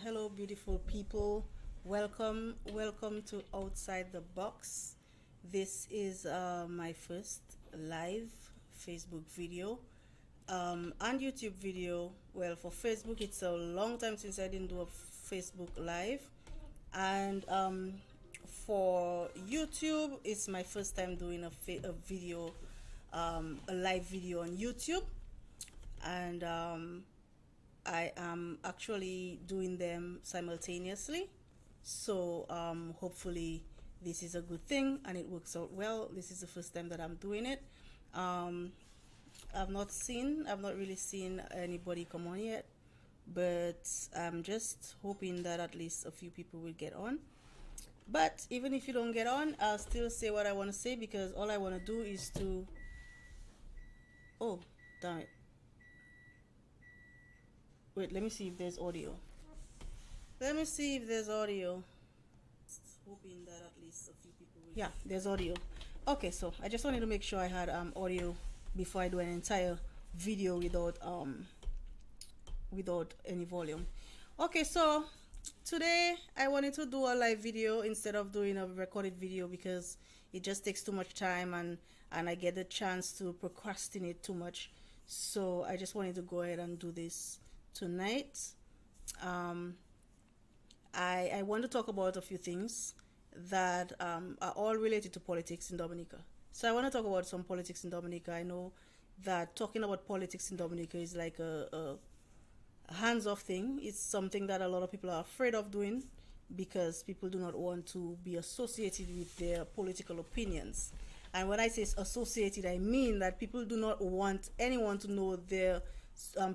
Hello, beautiful people. Welcome to Outside the Box. This is my first live Facebook video and YouTube video. Well, for Facebook, it's a long time since I didn't do a Facebook live, and for YouTube, it's my first time doing a video, a live video on YouTube, and I am actually doing them simultaneously. So hopefully this is a good thing and it works out well. This is the first time that I'm doing it. Um, I've not really seen anybody come on yet, but I'm just hoping that at least a few people will get on. But even if you don't get on, I'll still say what I want to say because all I want to do is to. Oh, damn it. Wait, let me see if there's audio. Let me see if there's audio. Hoping that at least a few people will. Yeah, there's audio. Okay, so I just wanted to make sure I had audio before I do an entire video without any volume. Okay, so today I wanted to do a live video instead of doing a recorded video because it just takes too much time and I get the chance to procrastinate too much. So I just wanted to go ahead and do this tonight. um, I want to talk about a few things that are all related to politics in Dominica. So I want to talk about some politics in Dominica. I know that talking about politics in Dominica is like a hands-off thing. It's something that a lot of people are afraid of doing because people do not want to be associated with their political opinions. And when I say associated, I mean that people do not want anyone to know their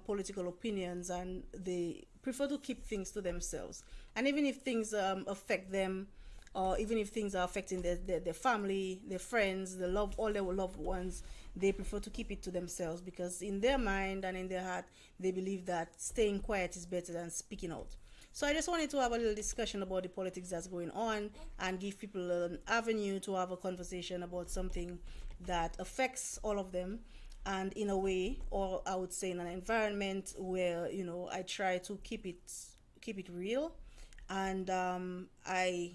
political opinions, and they prefer to keep things to themselves. And even if things affect them, or even if things are affecting their family, their friends, all their loved ones, they prefer to keep it to themselves because in their mind and in their heart, they believe that staying quiet is better than speaking out. So I just wanted to have a little discussion about the politics that's going on and give people an avenue to have a conversation about something that affects all of them, and in a way, or I would say in an environment where I try to keep it real, and I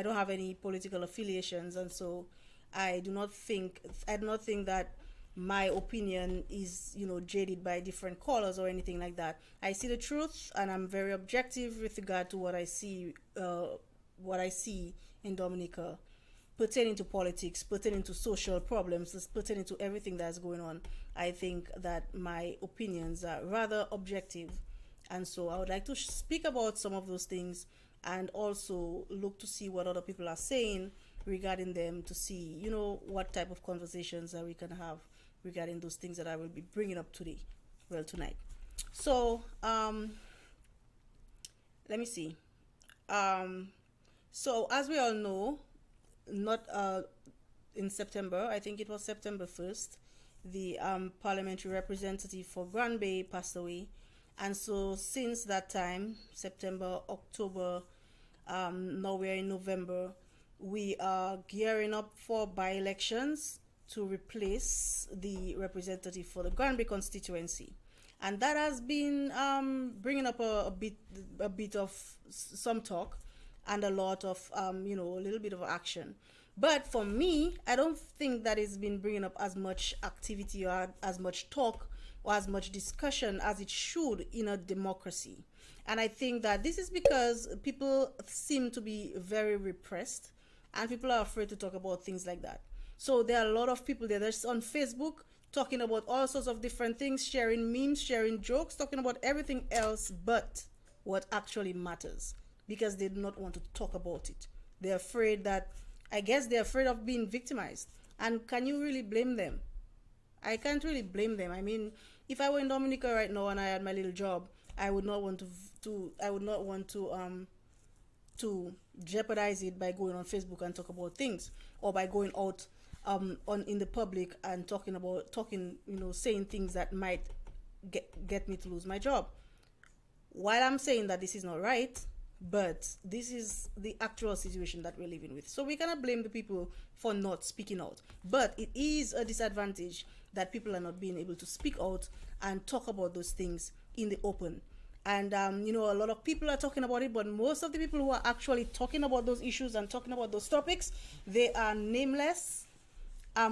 don't have any political affiliations, and so I do not think that my opinion is jaded by different colors or anything like that. I see the truth, and I'm very objective with regard to what I see in Dominica, pertaining to politics, pertaining to social problems, pertaining to everything that's going on. I think that my opinions are rather objective, and so I would like to speak about some of those things and also look to see what other people are saying regarding them, to see what type of conversations that we can have regarding those things that I will be bringing up today, well, tonight. So let me see. um, so as we all know, not in September, I think it was September 1st, the parliamentary representative for Grand Bay passed away. And so since that time, September, October, now we're in November, we are gearing up for by-elections to replace the representative for the Grand Bay constituency. And that has been bringing up a bit of some talk and a lot of a little bit of action. But for me, I don't think that it's been bringing up as much activity or as much talk or as much discussion as it should in a democracy. And I think that this is because people seem to be very repressed and people are afraid to talk about things like that. So there are a lot of people there that's on Facebook talking about all sorts of different things, sharing memes, sharing jokes, talking about everything else but what actually matters, because they do not want to talk about it. They're afraid that, I guess they're afraid of being victimized. And can you really blame them? I can't really blame them. I mean, if I were in Dominica right now and I had my little job, I would not want I would not want to jeopardize it by going on Facebook and talk about things, or by going out on in the public and talking, saying things that might get me to lose my job. While I'm saying that this is not right, but this is the actual situation that we're living with. So we cannot blame the people for not speaking out. But it is a disadvantage that people are not being able to speak out and talk about those things in the open. And a lot of people are talking about it, but most of the people who are actually talking about those issues and talking about those topics, they are nameless,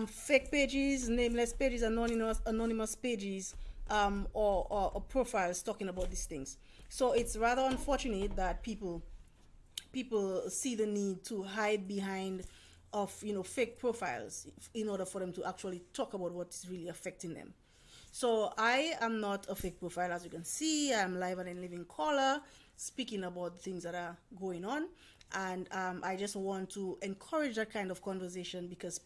fake pages, nameless pages, anonymous pages, or profiles talking about these things. So it's rather unfortunate that people see the need to hide behind of fake profiles in order for them to actually talk about what is really affecting them. So I am not a fake profile, as you can see. I'm live and in living color, speaking about things that are going on, and I just want to encourage that kind of conversation because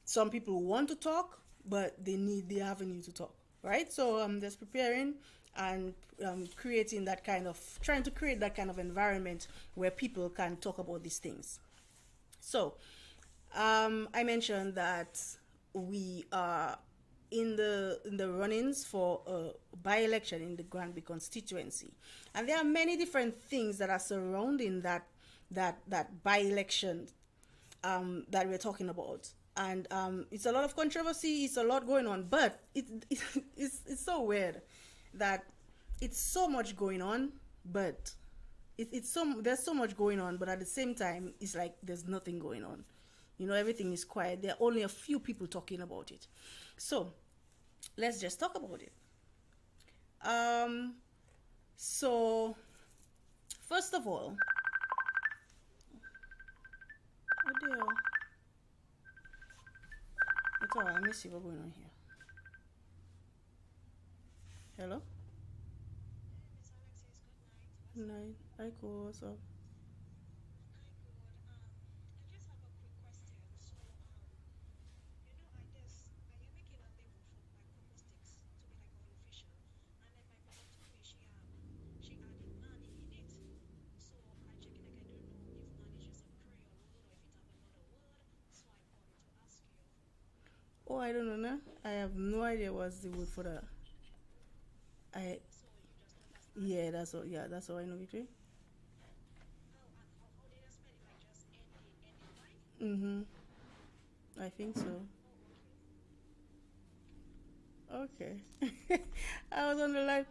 some people want to talk, but they need the avenue to talk, right? So I'm just preparing and trying to create that kind of environment where people can talk about these things. So I mentioned that we are in the run-ins for a by-election in the Granby constituency, and there are many different things that are surrounding that by-election that we're talking about. And it's a lot of controversy, it's a lot going on, but it's so weird that it's so much going on, but there's so much going on, but at the same time it's like there's nothing going on. Everything is quiet. There are only a few people talking about it. So let's just talk about it. So first of all, oh dear. It's alright, let me see what's going on here. Hello? Good night. Hi, cool. What's up? Oh, I don't know. Nah. I have no idea what's the word for that. I Yeah, that's all. Yeah, that's all I know. Victory. Mm-hmm. I think so. Okay. I was on the line.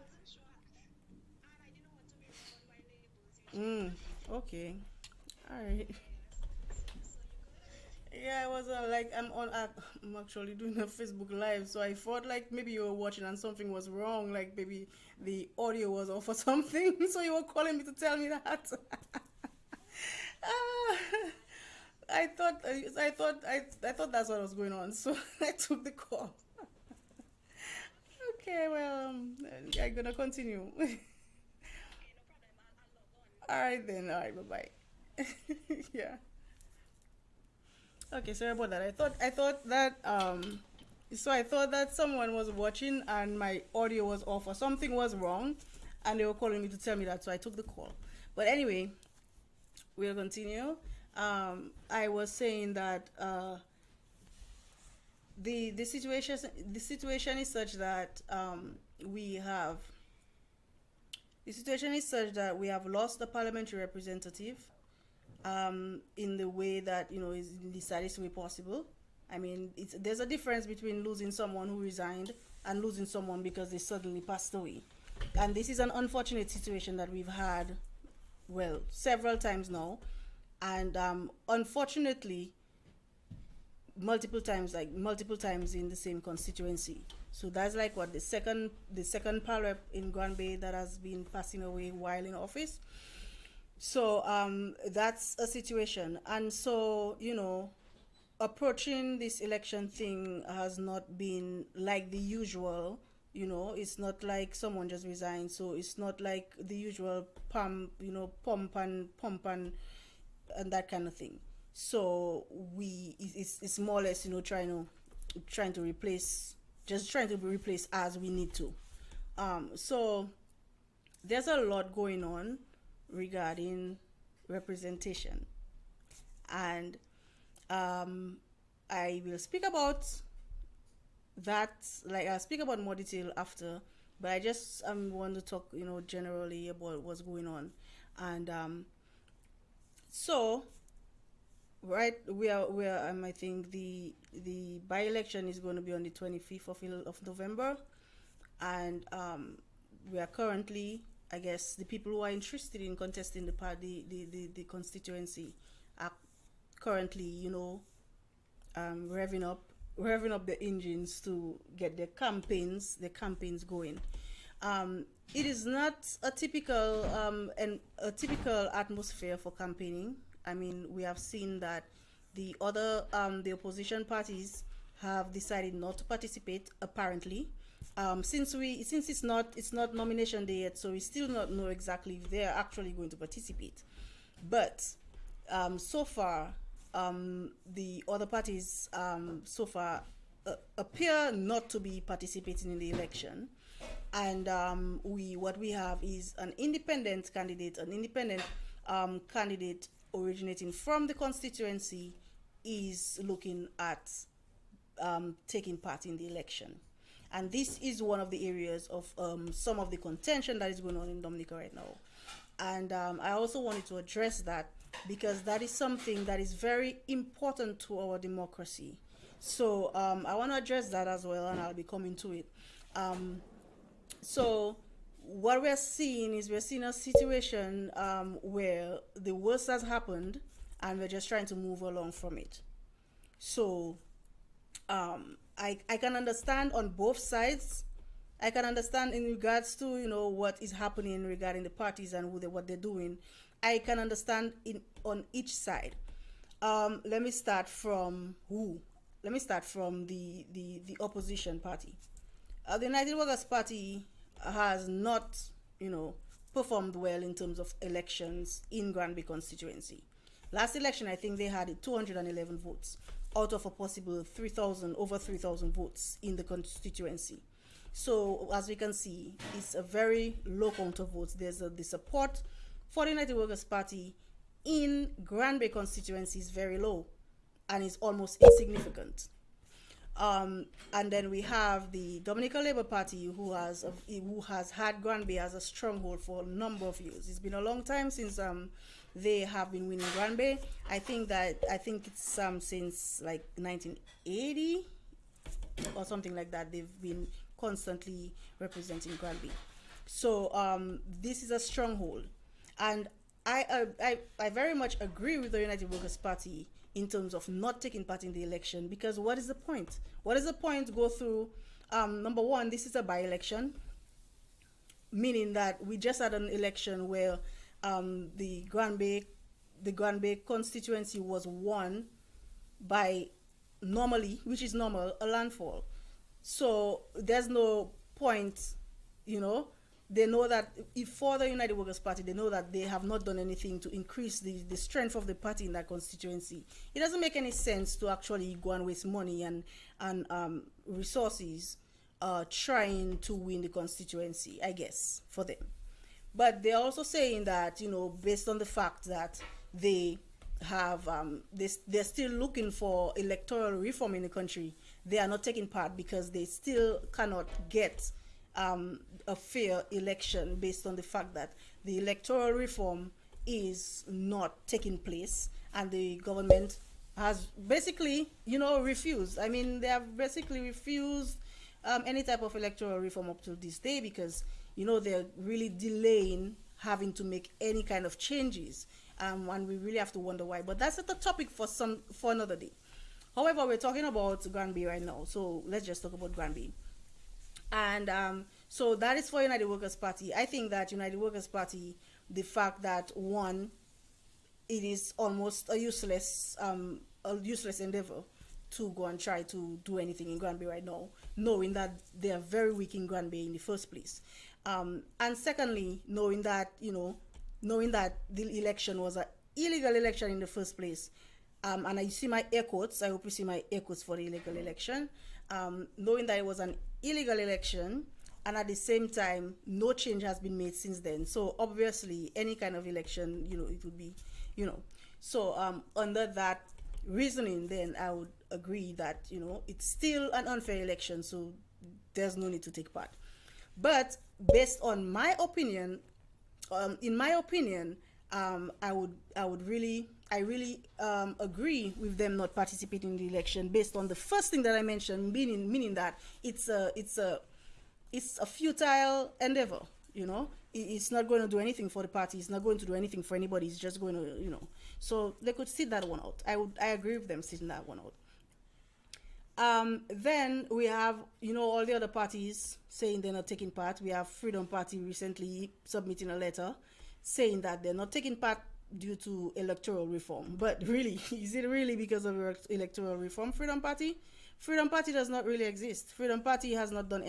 Okay. All right. Yeah, I was I'm actually doing a Facebook live, so I thought like maybe you were watching and something was wrong, like maybe the audio was off or something. So you were calling me to tell me that. Ah, I thought that's what was going on, so I took the call. Okay, well, I'm gonna continue. All right then. All right. Bye bye. Yeah. Okay, sorry about that. I thought that someone was watching and my audio was off or something was wrong, and they were calling me to tell me that, so I took the call. But anyway, we'll continue. I was saying that the situation is such that we have the situation is such that we have lost the parliamentary representative in the way that is in the saddest way possible. I mean, there's a difference between losing someone who resigned and losing someone because they suddenly passed away, and this is an unfortunate situation that we've had, well, several times now, and unfortunately, multiple times in the same constituency. So that's like what the second parrot in Granby that has been passing away while in office. So that's a situation, and so approaching this election thing has not been like the usual. It's not like someone just resigned, so it's not like the usual pump and that kind of thing. So it's more or less trying to replace, just trying to be replaced as we need to. So there's a lot going on regarding representation, and I will speak about that, like I'll speak about more detail after, but I just want to talk, generally about what's going on. And so right, we are I think the by-election is going to be on the 25th of November, and we are currently, I guess, the people who are interested in contesting the party, the constituency, are currently, revving up the engines to get their campaigns going. It is not a typical and a typical atmosphere for campaigning. I mean, we have seen that the opposition parties have decided not to participate. Apparently, since it's not nomination day yet, so we still not know exactly if they are actually going to participate. But so far, the other parties so far appear not to be participating in the election, and what we have is an independent candidate originating from the constituency is looking at taking part in the election. And this is one of the areas of some of the contention that is going on in Dominica right now. And I also wanted to address that because that is something that is very important to our democracy. So I want to address that as well, and I'll be coming to it. So what we're seeing a situation where the worst has happened, and we're just trying to move along from it. So I can understand on both sides. I can understand in regards to what is happening regarding the parties and what they're doing. I can understand on each side. Let me start from who? Let me start from the opposition party. The United Workers Party has not, performed well in terms of elections in Granby constituency. Last election, I think they had 211 votes out of a possible over 3,000 votes in the constituency. So as we can see, it's a very low count of votes. The support for the United Workers Party in Granby constituency is very low, and is almost insignificant. And then we have the Dominican Labour Party, who has had Granby as a stronghold for a number of years. It's been a long time since they have been winning Granby. I think it's since like 1980 or something like that. They've been constantly representing Granby. So this is a stronghold, and I very much agree with the United Workers Party in terms of not taking part in the election, because what is the point? What is the point to go through? Number one, this is a by-election, meaning that we just had an election where the Granby constituency was won by, normally, which is normal, a landfall. So there's no point, they know that if for the United Workers Party, they know that they have not done anything to increase the strength of the party in that constituency. It doesn't make any sense to actually go and waste money and resources trying to win the constituency, I guess, for them. But they're also saying that, based on the fact that they have, they're still looking for electoral reform in the country, they are not taking part because they still cannot get a fair election based on the fact that the electoral reform is not taking place, and the government has basically, refused. I mean, they have basically refused any type of electoral reform up to this day because, they're really delaying having to make any kind of changes. And we really have to wonder why. But that's not a topic for another day. However, we're talking about Granby right now, so let's just talk about Granby. And so that is for United Workers Party. I think that United Workers Party, the fact that one, it is almost a useless endeavor to go and try to do anything in Granby right now, knowing that they are very weak in Granby in the first place. And secondly, knowing that the election was an illegal election in the first place. And I see my air quotes. I hope you see my air quotes for the illegal election. Knowing that it was an illegal election, and at the same time, no change has been made since then. So obviously, any kind of election, it would be, So under that reasoning, then I would agree that, you know, it's still an unfair election, so there's no need to take part. But based on my opinion, in my opinion, I really agree with them not participating in the election based on the first thing that I mentioned, meaning that it's a futile endeavor. You know, it's not going to do anything for the party. It's not going to do anything for anybody. It's just going to, you know. So they could sit that one out. I agree with them sitting that one out. Then we have, you know, all the other parties saying they're not taking part. We have Freedom Party recently submitting a letter saying that they're not taking part due to electoral reform. But really, is it really because of electoral reform, Freedom Party? Freedom Party does not really exist. Freedom Party um, has not done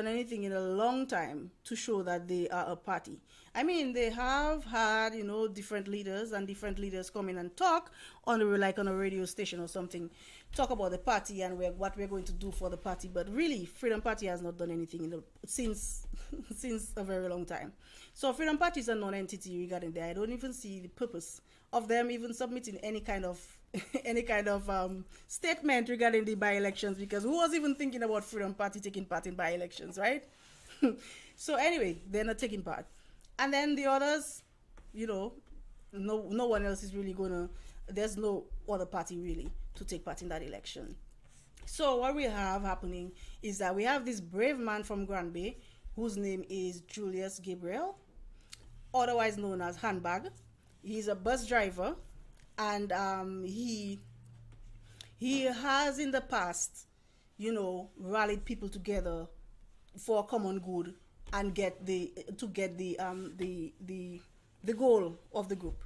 anything in a long time to show that they are a party. I mean, they have had, you know, different leaders, and different leaders come in and talk on the, like on a radio station or something, talk about the party and what we're going to do for the party. But really, Freedom Party has not done anything since since a very long time. So Freedom Party is a non-entity regarding that. I don't even see the purpose of them even submitting any kind of any kind of statement regarding the by-elections, because who was even thinking about Freedom Party taking part in by-elections, right? So anyway, they're not taking part. And then the others, you know, no one else is really gonna, there's no other party really to take part in that election. So what we have happening is that we have this brave man from Granby whose name is Julius Gabriel, otherwise known as Handbag. He's a bus driver, and he has in the past, you know, rallied people together for a common good and get the goal of the group,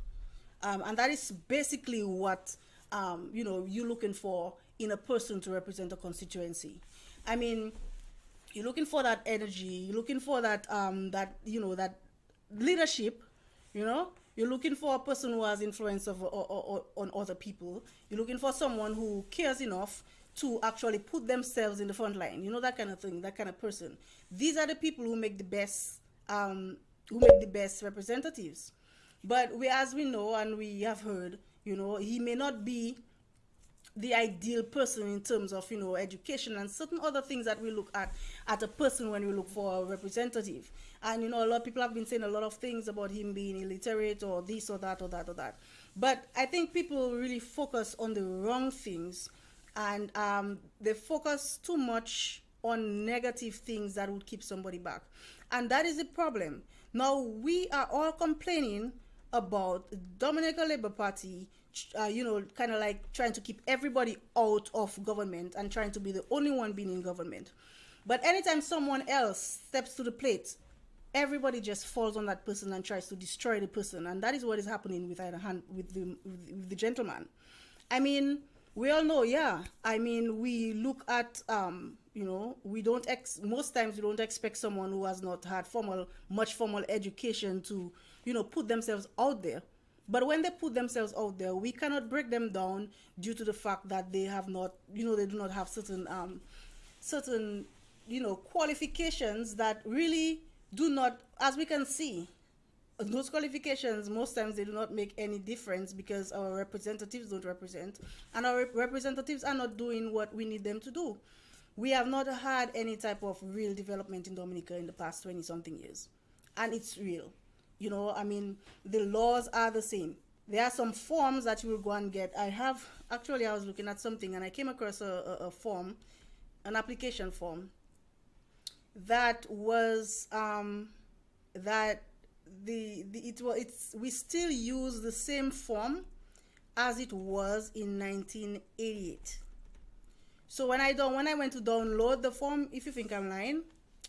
and that is basically what you know, you're looking for in a person to represent a constituency. I mean, you're looking for that energy, you're looking for that you know, that leadership, you know, you're looking for a person who has influence on other people. You're looking for someone who cares enough to actually put themselves in the front line, you know, that kind of thing, that kind of person. These are the people who make the best representatives. But we, as we know and we have heard, you know, he may not be the ideal person in terms of, you know, education and certain other things that we look at a person when we look for a representative. And you know, a lot of people have been saying a lot of things about him being illiterate or this or that or that or that. But I think people really focus on the wrong things, and they focus too much on negative things that would keep somebody back, and that is the problem. Now we are all complaining about Dominica Labour Party, you know, kind of like trying to keep everybody out of government and trying to be the only one being in government. But anytime someone else steps to the plate, everybody just falls on that person and tries to destroy the person, and that is what is happening with with the gentleman. I mean, we all know, yeah. I mean, we look at, you know, we don't most times we don't expect someone who has not had much formal education to, you know, put themselves out there. But when they put themselves out there, we cannot break them down due to the fact that they have not, you know, they do not have certain, you know, qualifications that really do not, as we can see, those qualifications most times they do not make any difference because our representatives don't represent, and our representatives are not doing what we need them to do. We have not had any type of real development in Dominica in the past 20 something years, and it's real. You know, I mean, the laws are the same. There are some forms that you will go and get. I was looking at something and I came across a form, an application form that was that we still use the same form as it was in 1988. So when I went to download the form, if you think I'm lying,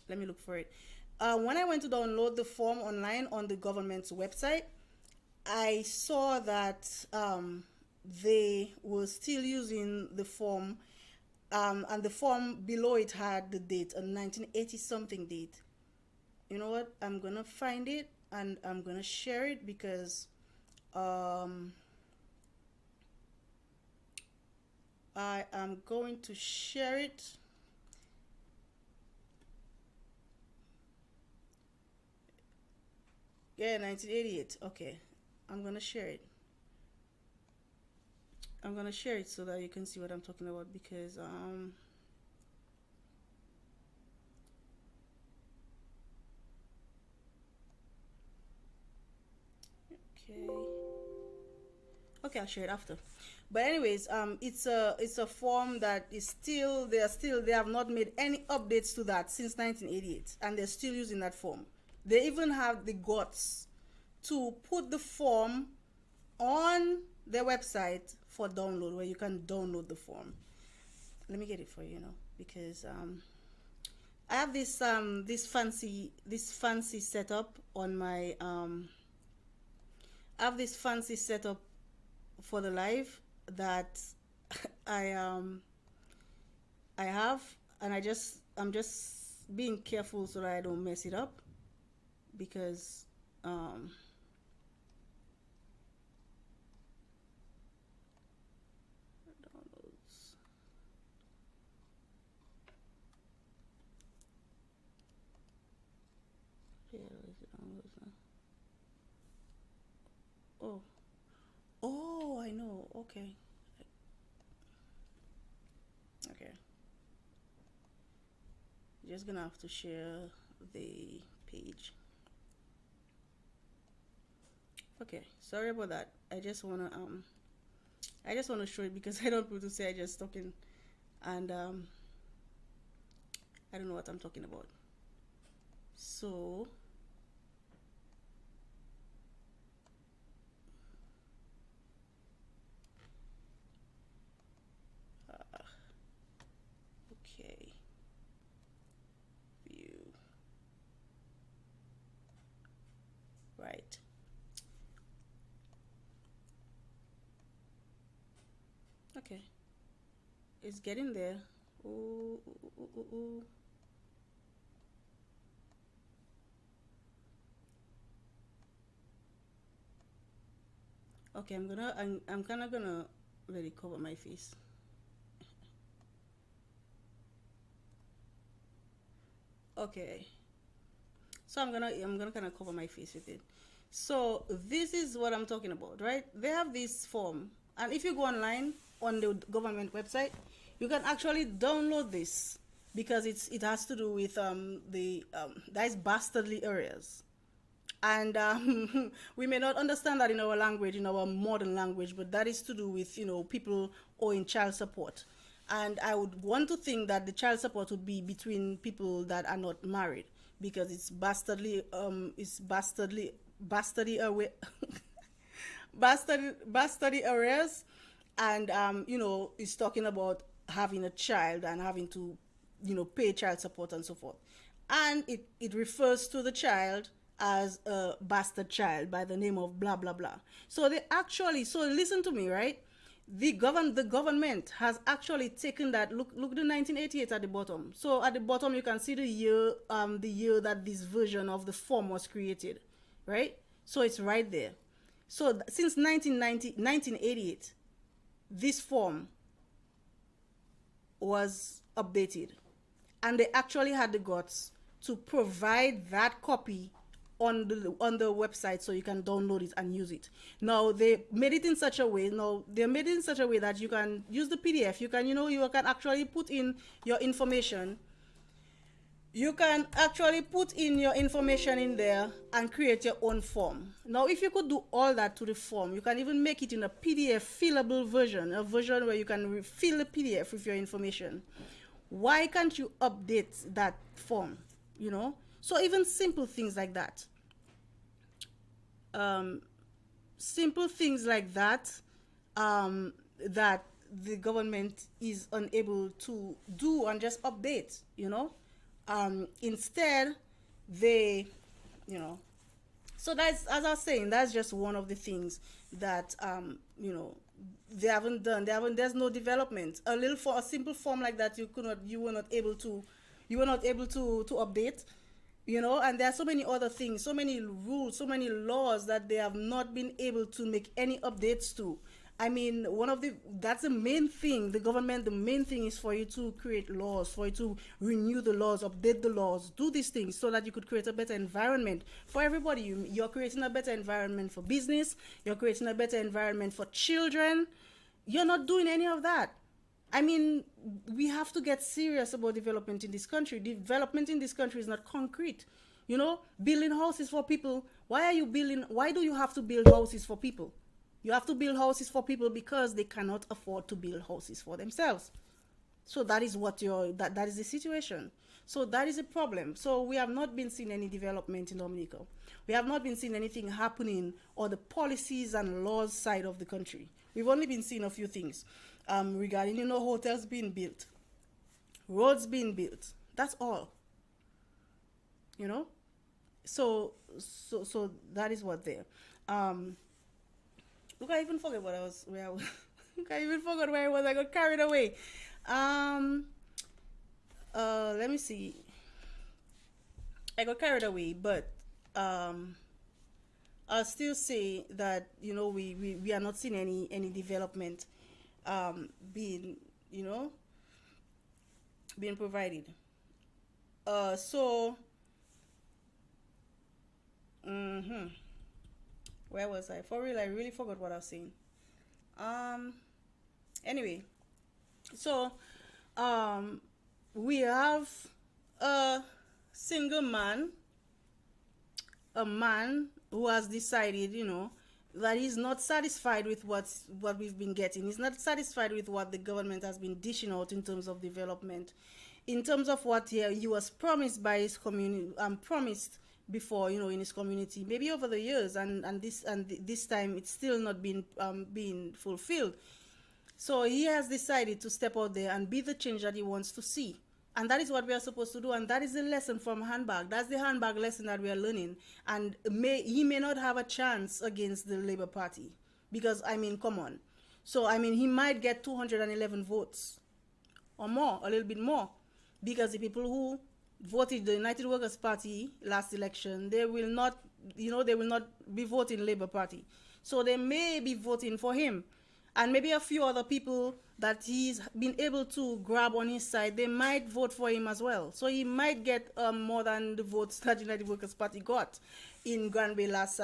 let me look for it. When I went to download the form online on the government's website, I saw that they were still using the form, and the form below it had the date, a 1980 something date. You know what? I'm gonna find it and I'm gonna share it because I am going to share it. Yeah, 1988. Okay, I'm gonna share it. I'm gonna share it so that you can see what I'm talking about, because okay. Okay, I'll share it after. But anyways, it's a form that is still they have not made any updates to that since 1988, and they're still using that form. They even have the guts to put the form on their website for download, where you can download the form. Let me get it for you, because I have this fancy setup on my I have this fancy setup for the live that I I have, and I'm just being careful so that I don't mess it up, because downloads. Yeah, where's it downloads now? Oh, oh, I know. Okay, okay. Just gonna have to share the page. Okay, sorry about that. I just wanna show it because I don't want to say I just talking, and I don't know what I'm talking about. So okay, view, right. Okay, it's getting there. Ooh, ooh, ooh, ooh, ooh. Okay, I'm kind of gonna let it cover my face. Okay, so I'm gonna kind of cover my face with it. So this is what I'm talking about, right? They have this form, and if you go online on the government website, you can actually download this, because it has to do with the that is bastardly areas, and we may not understand that in our language, in our modern language, but that is to do with people owing child support. And I would want to think that the child support would be between people that are not married, because it's bastardly away. Bastardy arrears, and is talking about having a child and having to pay child support and so forth, and it refers to the child as a bastard child by the name of blah blah blah. So listen to me, right? The government has actually taken that. Look the 1988 at the bottom. So at the bottom you can see the year that this version of the form was created, right? So it's right there. So since 1988, this form was updated, and they actually had the guts to provide that copy on the website, so you can download it and use it. Now they made it in such a way. Now they made it in such a way that you can use the PDF. You can actually put in your information. You can actually put in your information in there and create your own form. Now, if you could do all that to the form, you can even make it in a PDF fillable version, a version where you can fill the PDF with your information. Why can't you update that form? So even simple things like that. Um, Simple things like that, that the government is unable to do and just update. Instead, they, you know, so that's, as I was saying, that's just one of the things that they haven't done. There's no development. For a simple form like that, you were not able to update. And there are so many other things, so many rules, so many laws that they have not been able to make any updates to. I mean, that's the main thing. The main thing is for you to create laws, for you to renew the laws, update the laws, do these things so that you could create a better environment for everybody. You're creating a better environment for business. You're creating a better environment for children. You're not doing any of that. I mean, we have to get serious about development in this country. Development in this country is not concrete. You know, building houses for people. Why are you building? Why do you have to build houses for people? You have to build houses for people because they cannot afford to build houses for themselves. So that is what that is the situation. So that is a problem. So we have not been seeing any development in Dominica. We have not been seeing anything happening on the policies and laws side of the country. We've only been seeing a few things regarding, you know, hotels being built, roads being built. That's all. You know. So that is what there. Um, Look, I even forget what I was where I was. I even forgot where I was. I got carried away. Um, Let me see. I got carried away, but um, I'll still say that, you know, we are not seeing any development being, you know, being provided. So mm-hmm. Where was I? For real, I really forgot what I was saying. Um. Anyway, so um, we have a single man, a man who has decided, you know, that he's not satisfied with what we've been getting. He's not satisfied with what the government has been dishing out in terms of development, in terms of what he was promised by his community, promised before, you know, in his community, maybe over the years, and this time it's still not being fulfilled. So he has decided to step out there and be the change that he wants to see. And that is what we are supposed to do. And that is the lesson from handbag. That's the handbag lesson that we are learning. And he may not have a chance against the Labour Party. Because, I mean, come on. So, I mean, he might get 211 votes or more, a little bit more. Because the people who voted the United Workers' Party last election, they will not, you know, they will not be voting Labour Party. So they may be voting for him. And maybe a few other people that he's been able to grab on his side, they might vote for him as well. So he might get more than the votes that United Workers Party got in Granby last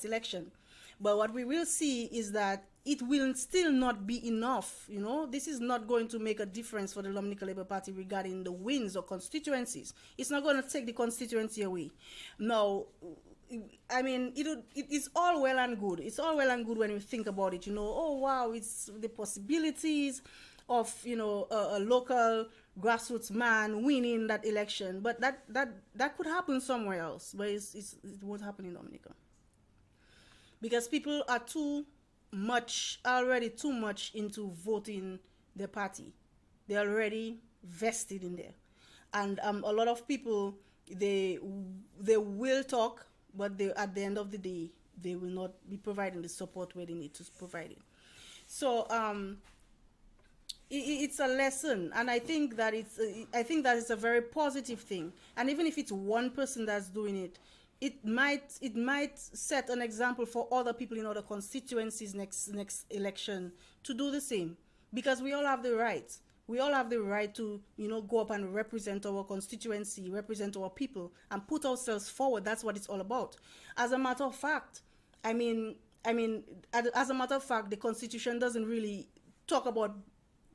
election. But what we will see is that it will still not be enough. You know, this is not going to make a difference for the Dominica Labour Party regarding the wins or constituencies. It's not going to take the constituency away. Now, I mean, it's all well and good. It's all well and good when you think about it. You know, oh wow, it's the possibilities of, you know, a local grassroots man winning that election. But that could happen somewhere else. But it won't happen in Dominica because people are already too much into voting their party. They're already vested in there, and a lot of people they will talk, but at the end of the day, they will not be providing the support where they need to provide it. So it's a lesson, and I think that it's a very positive thing. And even if it's one person that's doing it, it might set an example for other people in other constituencies next election to do the same, because we all have the right. We all have the right to, you know, go up and represent our constituency, represent our people, and put ourselves forward. That's what it's all about. As a matter of fact, as a matter of fact, the Constitution doesn't really talk about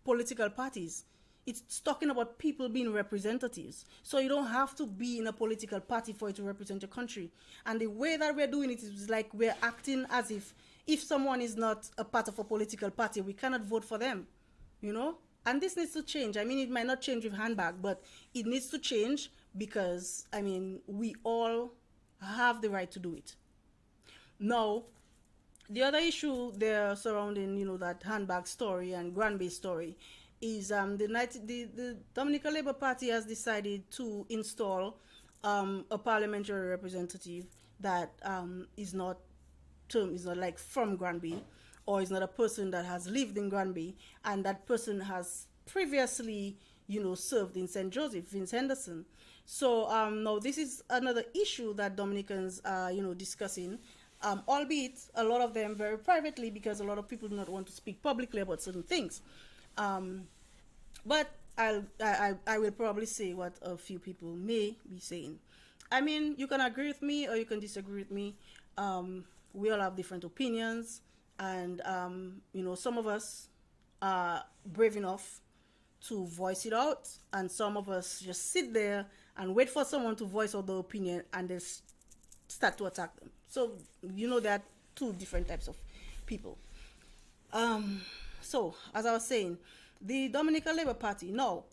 political parties. It's talking about people being representatives. So you don't have to be in a political party for it to represent your country. And the way that we're doing it is like we're acting as if someone is not a part of a political party, we cannot vote for them, you know? And this needs to change. I mean, it might not change with handbag, but it needs to change because, I mean, we all have the right to do it. Now, the other issue there surrounding, you know, that handbag story and Granby story is the Dominica Labour Party has decided to install a parliamentary representative that is not like from Granby, or is not a person that has lived in Granby, and that person has previously, you know, served in St. Joseph, Vince Henderson. So now this is another issue that Dominicans are, you know, discussing, albeit a lot of them very privately, because a lot of people do not want to speak publicly about certain things. But I will probably say what a few people may be saying. I mean, you can agree with me or you can disagree with me. We all have different opinions. And, you know, some of us brave enough to voice it out, and some of us just sit there and wait for someone to voice out their opinion and then start to attack them. So there are two different types of people. So as I was saying, the Dominican Labour Party. No,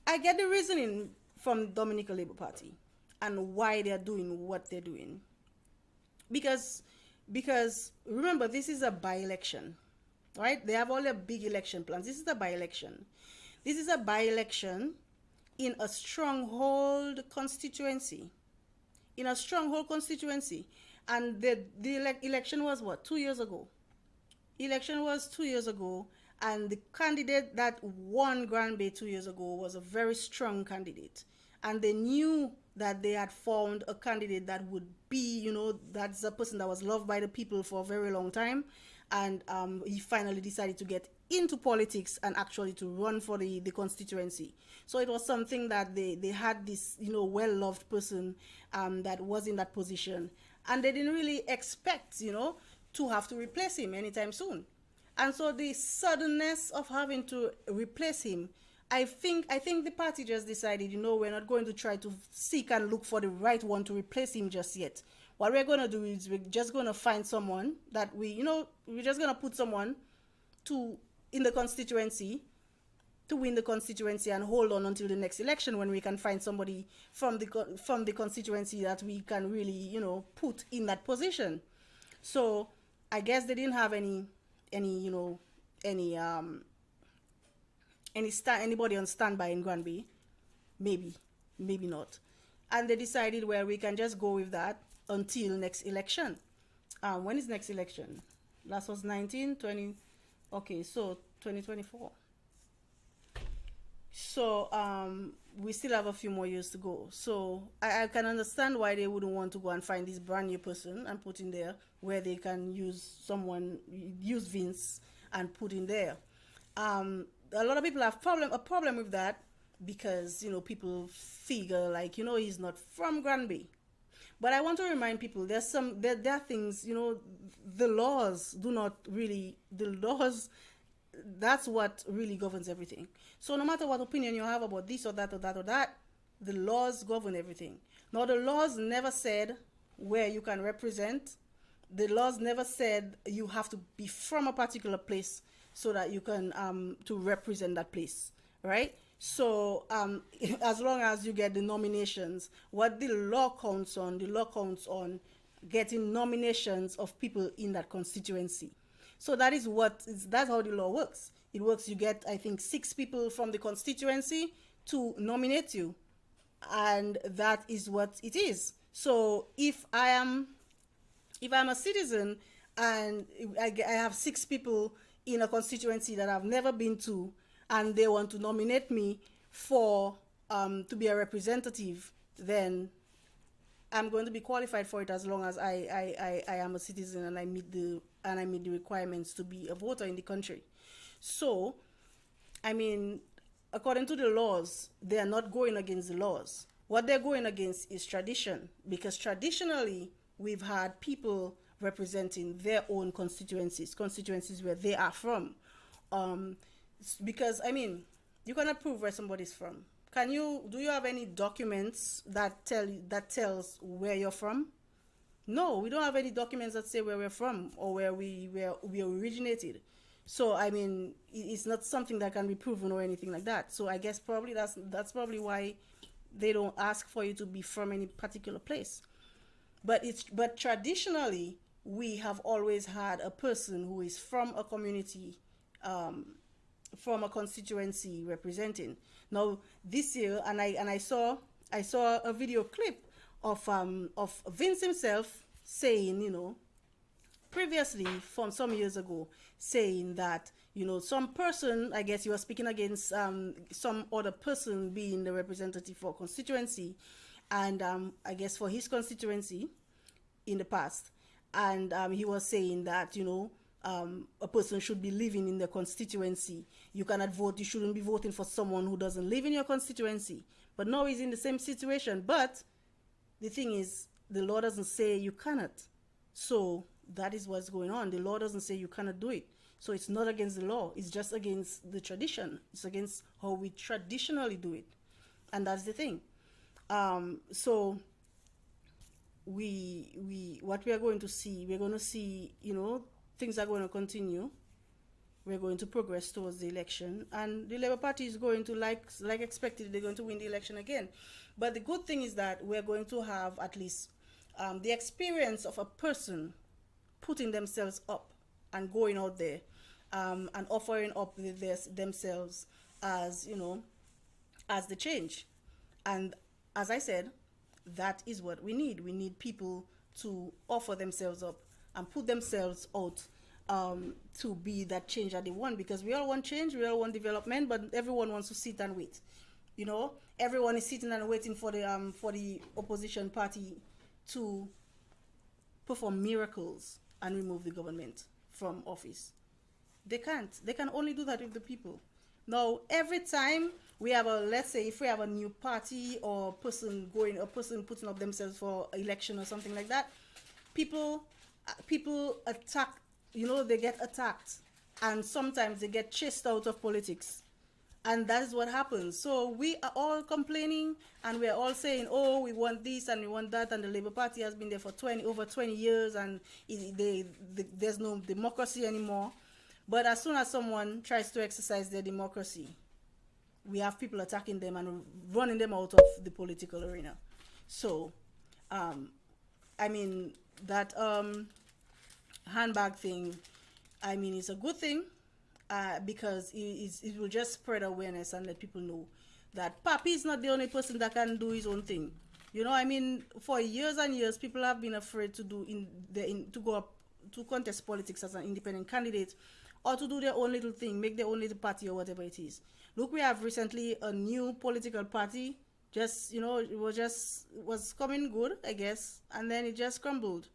I get the reasoning from the Dominican Labour Party and why they're doing what they're doing. Because remember, this is a by-election, right? They have all their big election plans. This is a by-election. This is a by-election in a stronghold constituency. In a stronghold constituency. And the election was what? 2 years ago. Election was 2 years ago. And the candidate that won Granby 2 years ago was a very strong candidate. And they knew that they had found a candidate that would be, that's a person that was loved by the people for a very long time. And he finally decided to get into politics and actually to run for the constituency. So it was something that they had this, well-loved person that was in that position. And they didn't really expect, to have to replace him anytime soon. And so the suddenness of having to replace him, I think the party just decided, we're not going to try to seek and look for the right one to replace him just yet. What we're going to do is we're just going to find someone that we're just going to put someone in the constituency to win the constituency and hold on until the next election when we can find somebody from the constituency that we can really, put in that position. So I guess they didn't have anybody on standby in Granby, maybe not, and they decided, well, we can just go with that until next election. When is next election? Last was 19, 20. Okay, so 2024. So we still have a few more years to go. So I can understand why they wouldn't want to go and find this brand new person and put in there where they can use Vince and put in there. A lot of people have a problem with that because, people figure like, he's not from Granby. But I want to remind people there are things, the laws, that's what really governs everything. So no matter what opinion you have about this or that or that or that, the laws govern everything. Now, the laws never said where you can represent. The laws never said you have to be from a particular place so that you can to represent that place, right? So as long as you get the nominations, what the law counts on getting nominations of people in that constituency. So that's how the law works. It works, you get, I think, 6 people from the constituency to nominate you. And that is what it is. So if I'm a citizen and I have 6 people in a constituency that I've never been to, and they want to nominate me for to be a representative, then I'm going to be qualified for it as long as I am a citizen and I meet the requirements to be a voter in the country. So, I mean, according to the laws, they are not going against the laws. What they're going against is tradition, because traditionally we've had people representing their own constituencies where they are from. Because, I mean, you cannot prove where somebody's from. Do you have any documents that tells where you're from? No, we don't have any documents that say where we're from or where we originated. So, I mean, it's not something that can be proven or anything like that. So I guess probably that's probably why they don't ask for you to be from any particular place. But traditionally, we have always had a person who is from a community, from a constituency representing. Now this year, and I saw a video clip of Vince himself saying, previously from some years ago, saying that some person, I guess he was speaking against some other person being the representative for constituency, and I guess for his constituency in the past, and he was saying that a person should be living in the constituency. You cannot vote. You shouldn't be voting for someone who doesn't live in your constituency. But now he's in the same situation. But the thing is, the law doesn't say you cannot. So that is what's going on. The law doesn't say you cannot do it. So it's not against the law. It's just against the tradition. It's against how we traditionally do it, and that's the thing. So we what we are going to see, we're going to see, things are going to continue. We're going to progress towards the election, and the Labour Party is going to, like expected, they're going to win the election again. But the good thing is that we're going to have at least the experience of a person putting themselves up and going out there, and offering up themselves as, as the change. And as I said, that is what we need. We need people to offer themselves up and put themselves out, to be that change that they want, because we all want change, we all want development, but everyone wants to sit and wait. Everyone is sitting and waiting for the opposition party to perform miracles and remove the government from office. They can't. They can only do that with the people. Now, every time we have let's say if we have a new party or a person putting up themselves for election or something like that, people attack. They get attacked, and sometimes they get chased out of politics, and that is what happens. So we are all complaining, and we are all saying, oh, we want this and we want that, and the Labour Party has been there for over 20 years, and there's no democracy anymore. But as soon as someone tries to exercise their democracy, we have people attacking them and running them out of the political arena. So, I mean, that handbag thing, I mean, it's a good thing, because it will just spread awareness and let people know that Papi is not the only person that can do his own thing. I mean, for years and years, people have been afraid to go up to contest politics as an independent candidate, or to do their own little thing, make their own little party or whatever it is. Look, we have recently a new political party. Just, it was coming good, I guess, and then it just crumbled.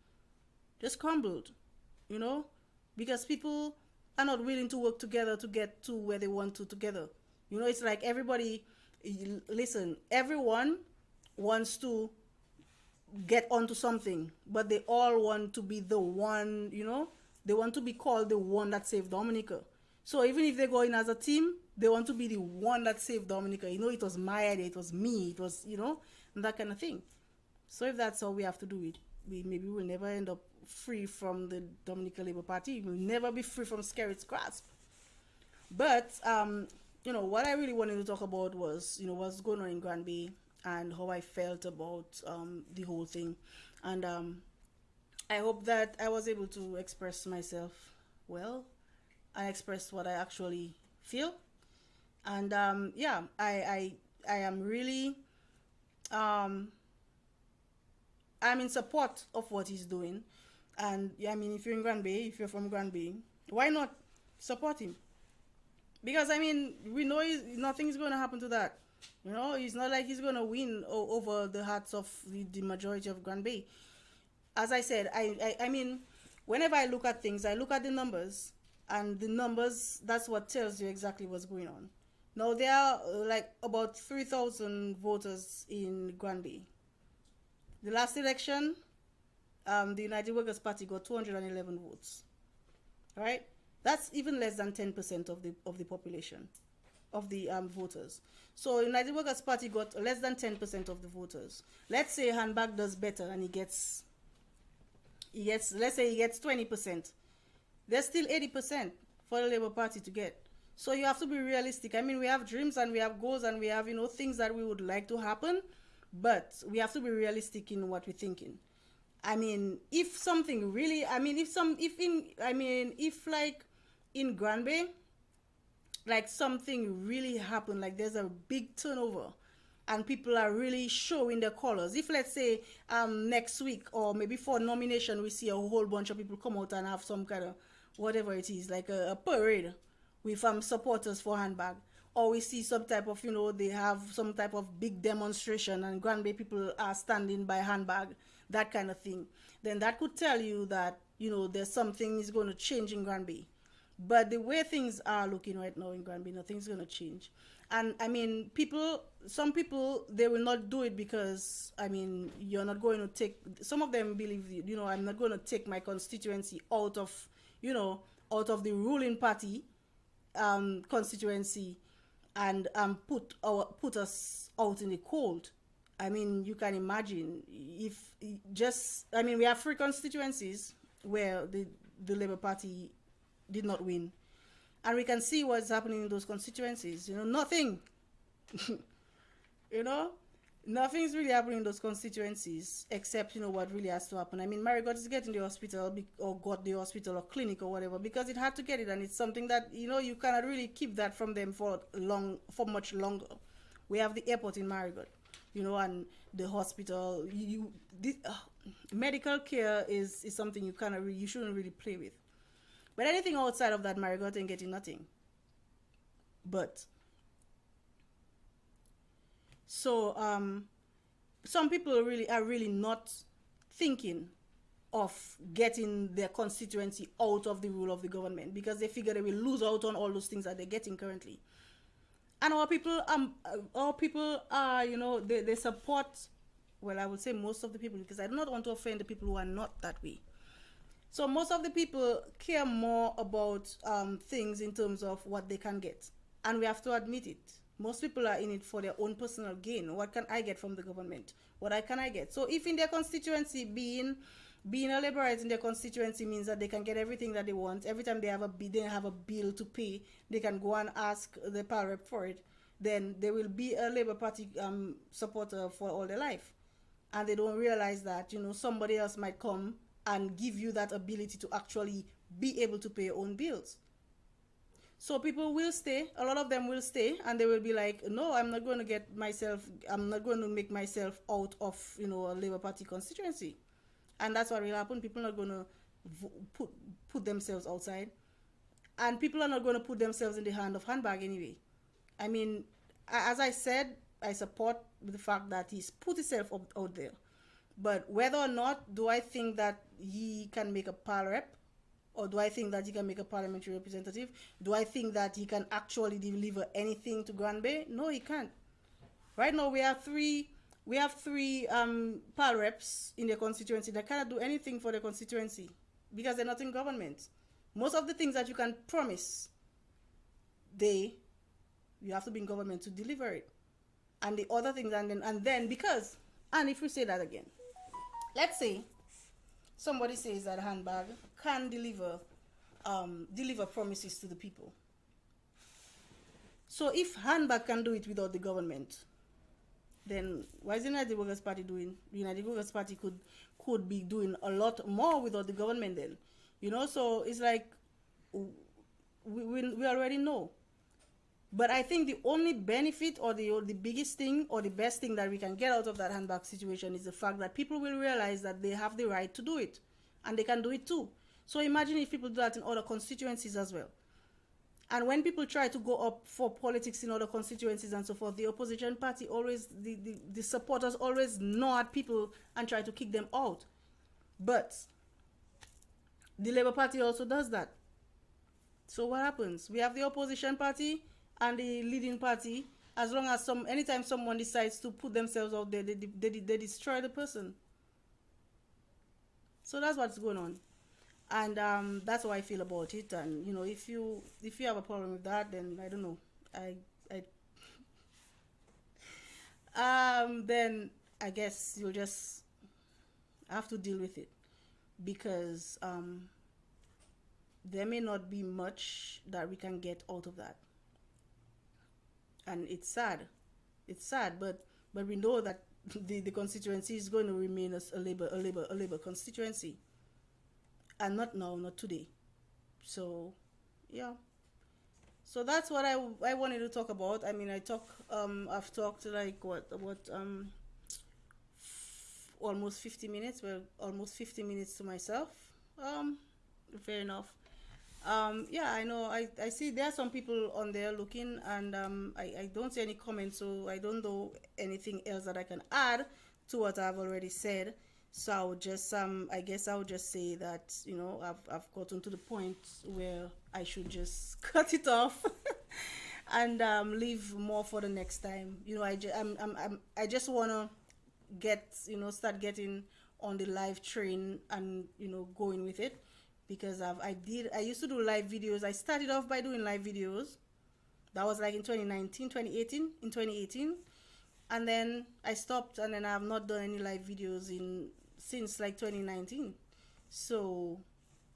Because people are not willing to work together to get to where they want to together. It's like everybody, listen, everyone wants to get onto something, but they all want to be the one, they want to be called the one that saved Dominica. So even if they go in as a team, they want to be the one that saved Dominica. It was my idea, it was me, it was, and that kind of thing. So if that's how we have to do it, maybe we'll never end up free from the Dominica Labour Party. We'll never be free from Skerritt's grasp. But, what I really wanted to talk about was, what's going on in Granby and how I felt about the whole thing. And I hope that I was able to express myself well. I expressed what I actually feel. And yeah, I am really, I'm in support of what he's doing. And I mean, if you're from Granby, why not support him? Because I mean, we know nothing's going to happen to that. It's not like he's going to win over the hearts of the majority of Granby. As I said, I mean, whenever I look at things, I look at the numbers, and the numbers, that's what tells you exactly what's going on. Now, there are like about 3,000 voters in Granby. The last election, the United Workers' Party got 211 votes. Right? That's even less than 10% of the population, of the voters. So United Workers' Party got less than 10% of the voters. Let's say Handbag does better and he gets, let's say he gets 20%. There's still 80% for the Labour Party to get. So you have to be realistic. I mean, we have dreams and we have goals and we have, things that we would like to happen, but we have to be realistic in what we're thinking. I mean, if something really, if like in Granby, like something really happened, like there's a big turnover and people are really showing their colors. If let's say next week or maybe for nomination, we see a whole bunch of people come out and have some kind of whatever it is, like a parade with supporters for Handbag, or we see some type of, they have some type of big demonstration and Granby people are standing by Handbag, that kind of thing, then that could tell you that, there's something is going to change in Granby. But the way things are looking right now in Granby, nothing's going to change. And I mean, some people, they will not do it because, I mean, you're not going to take, some of them believe, I'm not going to take my constituency out of, out of the ruling party constituency and put us out in the cold. I mean, you can imagine if just, I mean, we have three constituencies where the Labour Party did not win. And we can see what's happening in those constituencies. You know, nothing. You know, nothing's really happening in those constituencies except, you know, what really has to happen. I mean, Marigot is getting the hospital or got the hospital or clinic or whatever because it had to get it, and it's something that, you know, you cannot really keep that from them for much longer. We have the airport in Marigot, you know, and the hospital. Medical care is something you shouldn't really play with. But anything outside of that, Marigot ain't getting nothing. But so some people are really not thinking of getting their constituency out of the rule of the government because they figure they will lose out on all those things that they're getting currently. And our people are, you know, they support, well, I would say most of the people, because I do not want to offend the people who are not that way. So most of the people care more about things in terms of what they can get. And we have to admit it. Most people are in it for their own personal gain. What can I get from the government? Can I get? So if in their constituency, being a laborite in their constituency means that they can get everything that they want, every time they have a bill to pay, they can go and ask the power rep for it, then they will be a Labour Party supporter for all their life. And they don't realize that, you know, somebody else might come and give you that ability to actually be able to pay your own bills. So people will stay, a lot of them will stay, and they will be like, no, I'm not going to make myself out of, you know, a Labour Party constituency. And that's what will happen. People are not going to put themselves outside. And people are not going to put themselves in the handbag anyway. I mean, as I said, I support the fact that he's put himself out there. But whether or not do I think that he can make a PAL rep, or do I think that he can make a parliamentary representative? Do I think that he can actually deliver anything to Grand Bay? No, he can't. Right now we have three PAL reps in the constituency that cannot do anything for the constituency because they're not in government. Most of the things that you can promise, you have to be in government to deliver it. And the other things, and if we say that again, let's say somebody says that handbag can deliver promises to the people. So if handbag can do it without the government, then why is the United Workers Party doing? The United Workers Party could be doing a lot more without the government then. You know, so it's like we already know. But I think the only benefit or the biggest thing or the best thing that we can get out of that handbag situation is the fact that people will realize that they have the right to do it. And they can do it too. So imagine if people do that in other constituencies as well. And when people try to go up for politics in other constituencies and so forth, the opposition party always, the supporters always gnaw at people and try to kick them out. But the Labour Party also does that. So what happens? We have the opposition party and the leading party. As long as anytime someone decides to put themselves out there, they destroy the person. So that's what's going on. And that's how I feel about it. And you know, if you have a problem with that, then I don't know. Then I guess you'll just have to deal with it, because there may not be much that we can get out of that. And it's sad. It's sad, but we know that the constituency is going to remain as a labor constituency. And not now, not today. So, yeah. So that's what I wanted to talk about. I mean, I've talked like almost 50 minutes. Well, almost 50 minutes to myself. Fair enough. Yeah, I know. I see there are some people on there looking, and I don't see any comments, so I don't know anything else that I can add to what I've already said. So I would just I guess I would just say that, you know, I've gotten to the point where I should just cut it off and leave more for the next time. You know, I just wanna start getting on the live train and, you know, going with it. because I used to do live videos. I started off by doing live videos. That was like in 2019, 2018, in 2018. And then I stopped, and then I have not done any live videos in since like 2019. So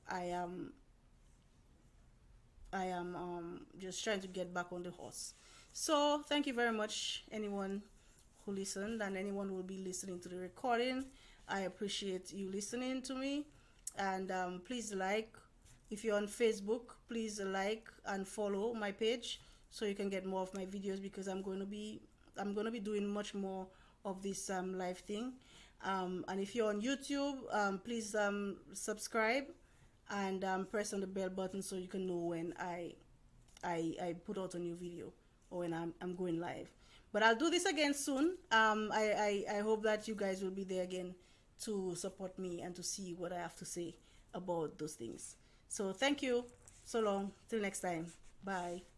I am just trying to get back on the horse. So thank you very much, anyone who listened and anyone who will be listening to the recording. I appreciate you listening to me, and please like. If you're on Facebook, please like and follow my page so you can get more of my videos, because I'm going to be doing much more of this live thing. And if you're on YouTube, please subscribe and press on the bell button so you can know when I put out a new video, or when I'm going live. But I'll do this again soon. I hope that you guys will be there again to support me and to see what I have to say about those things. So thank you. So long. Till next time. Bye.